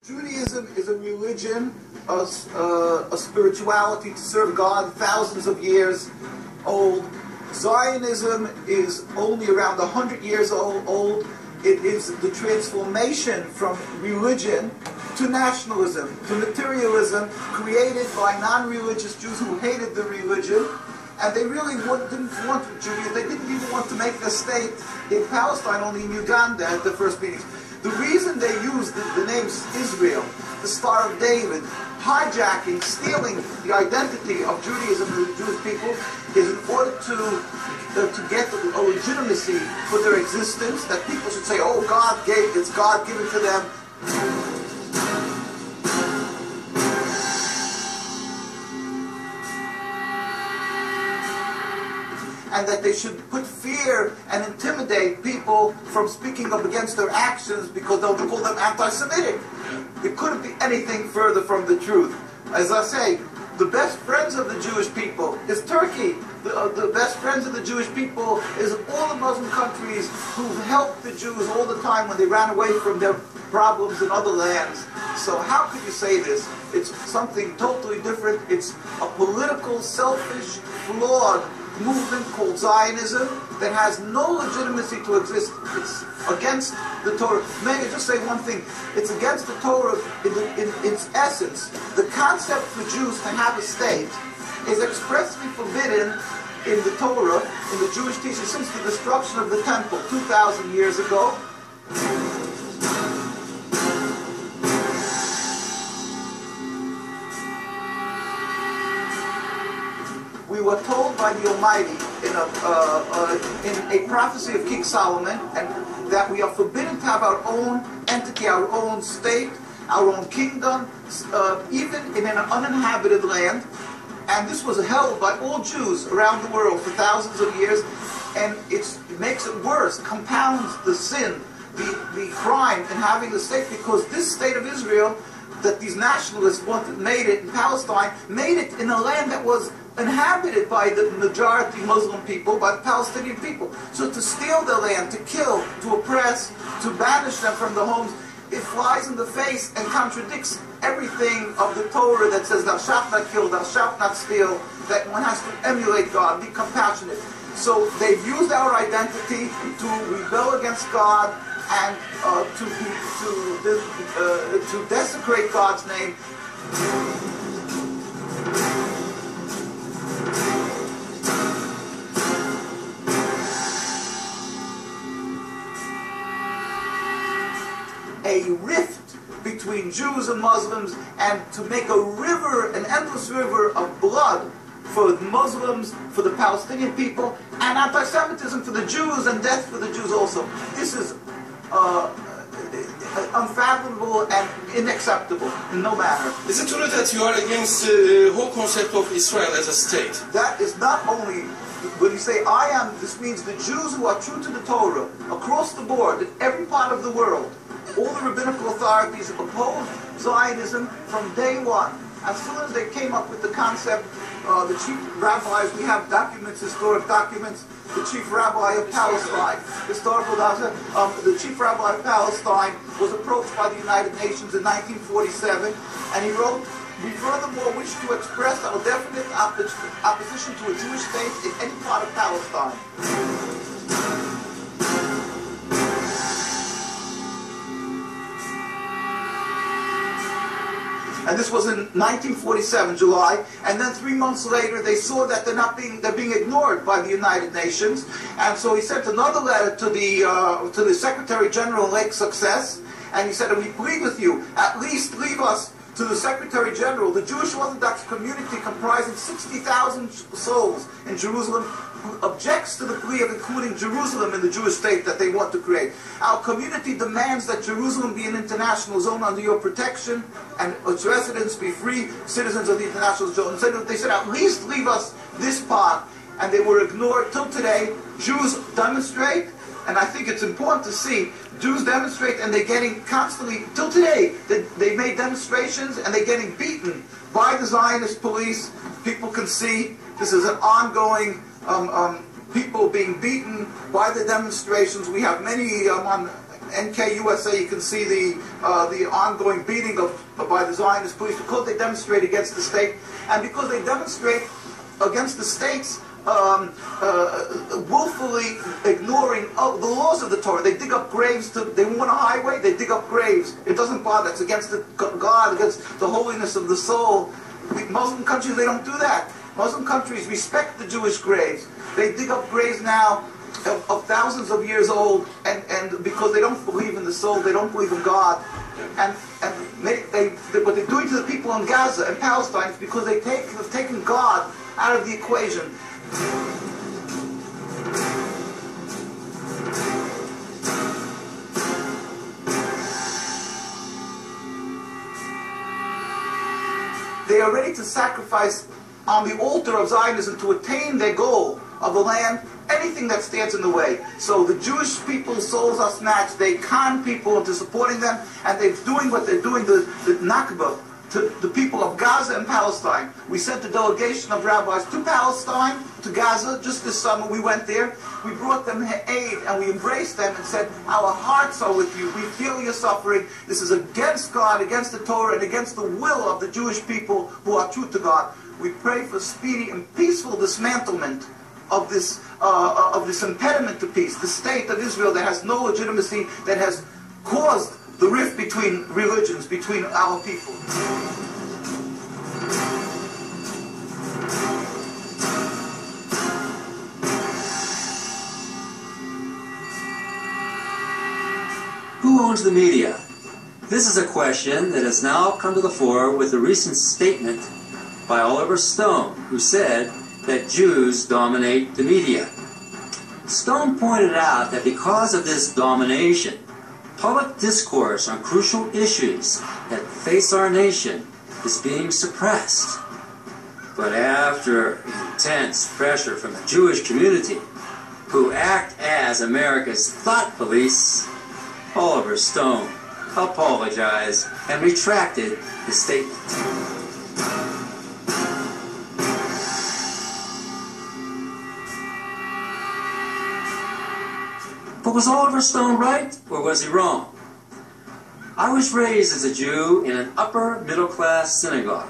Judaism is a religion, a spirituality to serve God, thousands of years old. Zionism is only around 100 years old. It is the transformation from religion to nationalism, to materialism, created by non-religious Jews who hated the religion, and they really didn't want Judaism. They didn't even want to make a state in Palestine, only in Uganda at the first meetings. The reason they used the name Israel, the Star of David, hijacking, stealing the identity of Judaism and the Jewish people, is in order to get a legitimacy for their existence, that people should say, oh, it's God given to them. And that they should put fear and intimidate people from speaking up against their actions because they'll call them anti-Semitic. It couldn't be anything further from the truth. As I say, the best friends of the Jewish people is Turkey. The best friends of the Jewish people is all the Muslim countries who've helped the Jews all the time when they ran away from their problems in other lands. So how could you say this? It's something totally different. It's a political, selfish, flawed movement called Zionism that has no legitimacy to exist. It's against the Torah. May I just say one thing? It's against the Torah in its essence. The concept for Jews to have a state is expressly forbidden in the Torah, in the Jewish teaching, since the destruction of the temple 2,000 years ago. We were told by the Almighty in a prophecy of King Solomon, and that we are forbidden to have our own entity, our own state, our own kingdom, even in an uninhabited land. And this was held by all Jews around the world for thousands of years, and it makes it worse, compounds the sin, the crime in having a state, because this state of Israel that these nationalists made it in Palestine, made it in a land that was inhabited by the majority Muslim people, by the Palestinian people. So to steal their land, to kill, to oppress, to banish them from the homes, it flies in the face and contradicts everything of the Torah that says thou shalt not kill, thou shalt not steal, that one has to emulate God, be compassionate. So they've used our identity to rebel against God and to desecrate God's name. A rift between Jews and Muslims, and to make a river, an endless river of blood for the Muslims, for the Palestinian people, and anti-Semitism for the Jews, and death for the Jews also. This is unfathomable and unacceptable in no manner. Is it true that you are against the whole concept of Israel as a state? That is not only, when you say I am, this means the Jews who are true to the Torah, across the board, in every part of the world, all the rabbinical authorities opposed Zionism from day one. As soon as they came up with the concept, the chief rabbis, we have documents, historic documents, the chief rabbi of Palestine, historical documents, the chief rabbi of Palestine was approached by the United Nations in 1947, and he wrote, we furthermore wish to express our definite opposition to a Jewish state in any part of Palestine. And this was in 1947, July, and then 3 months later they saw that they're being ignored by the United Nations, and so he sent another letter to the Secretary General in Lake Success, and he said, we plead with you, at least leave us to the Secretary General, the Jewish Orthodox community comprising 60,000 souls in Jerusalem, who objects to the plea of including Jerusalem in the Jewish state that they want to create. Our community demands that Jerusalem be an international zone under your protection and its residents be free citizens of the international zone. And they said, at least leave us this part. And they were ignored till today. Jews demonstrate, and I think it's important to see, Jews demonstrate and they're getting constantly, till today, they made demonstrations and they're getting beaten by the Zionist police. People can see this is an ongoing, people being beaten by the demonstrations. We have many NKUSA, you can see the ongoing beating by the Zionist police because they demonstrate against the state, and because they demonstrate against the states, willfully ignoring the laws of the Torah. They dig up graves. They want a highway, they dig up graves. It doesn't bother. It's against God, against the holiness of the soul. Muslim countries, they don't do that. Muslim countries respect the Jewish graves. They dig up graves now of thousands of years old, and because they don't believe in the soul, they don't believe in God. And what they're doing to the people in Gaza and Palestine is because they've taken God out of the equation. They are ready to sacrifice on the altar of Zionism to attain their goal of the land anything that stands in the way. So the Jewish people's souls are snatched. They con people into supporting them, and they're doing what they're doing, the Nakba, to the people of Gaza and Palestine. We sent a delegation of rabbis to Palestine, to Gaza, just this summer. We went there. We brought them aid, and we embraced them and said, our hearts are with you. We feel your suffering. This is against God, against the Torah, and against the will of the Jewish people who are true to God. We pray for speedy and peaceful dismantlement of this impediment to peace, the state of Israel that has no legitimacy, that has caused the rift between religions, between our people. Who owns the media? This is a question that has now come to the fore with the recent statement by Oliver Stone, who said that Jews dominate the media. Stone pointed out that because of this domination, public discourse on crucial issues that face our nation is being suppressed. But after intense pressure from the Jewish community, who act as America's thought police, Oliver Stone apologized and retracted his statement. But was Oliver Stone right, or was he wrong? I was raised as a Jew in an upper middle class synagogue,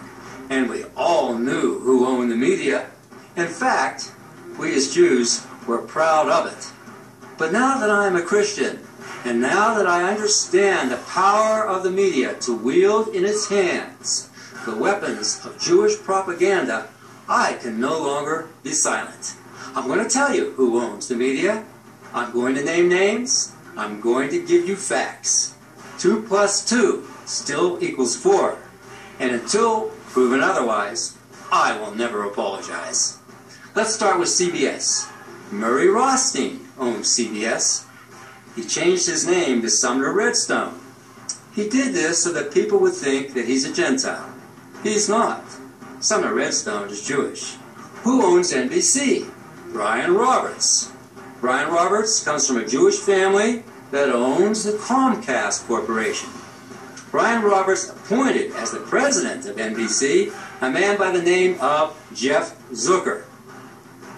and we all knew who owned the media. In fact, we as Jews were proud of it. But now that I am a Christian, and now that I understand the power of the media to wield in its hands the weapons of Jewish propaganda, I can no longer be silent. I'm going to tell you who owns the media. I'm going to name names. I'm going to give you facts. 2 + 2 still equals 4. And until proven otherwise, I will never apologize. Let's start with CBS. Murray Rothstein owns CBS. He changed his name to Sumner Redstone. He did this so that people would think that he's a Gentile. He's not. Sumner Redstone is Jewish. Who owns NBC? Brian Roberts. Brian Roberts comes from a Jewish family that owns the Comcast Corporation. Brian Roberts appointed as the president of NBC a man by the name of Jeff Zucker.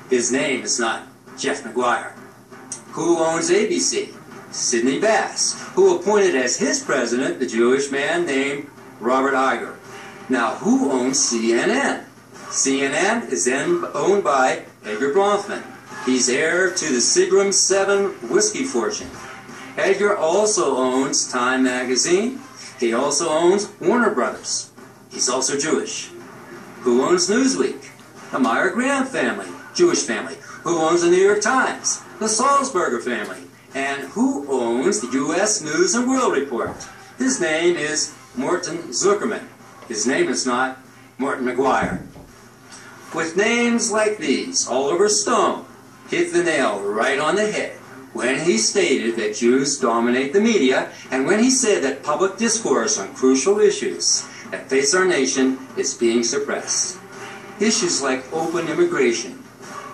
His name is not Jeff McGuire. Who owns ABC? Sidney Bass, who appointed as his president the Jewish man named Robert Iger. Now, who owns CNN? CNN is then owned by Edgar Bronfman. He's heir to the Seagram 7 whiskey fortune. Edgar also owns Time magazine. He also owns Warner Brothers. He's also Jewish. Who owns Newsweek? The Meyer Graham family, Jewish family. Who owns the New York Times? The Salzberger family. And who owns the U.S. News and World Report? His name is Morton Zuckerman. His name is not Morton McGuire. With names like these, Oliver Stone hit the nail right on the head when he stated that Jews dominate the media, and when he said that public discourse on crucial issues that face our nation is being suppressed. Issues like open immigration,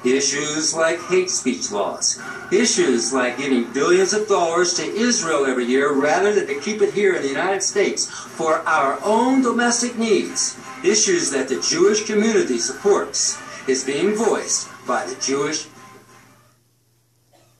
issues like hate speech laws, issues like giving billions of dollars to Israel every year rather than to keep it here in the United States for our own domestic needs, issues that the Jewish community supports, is being voiced by the Jewish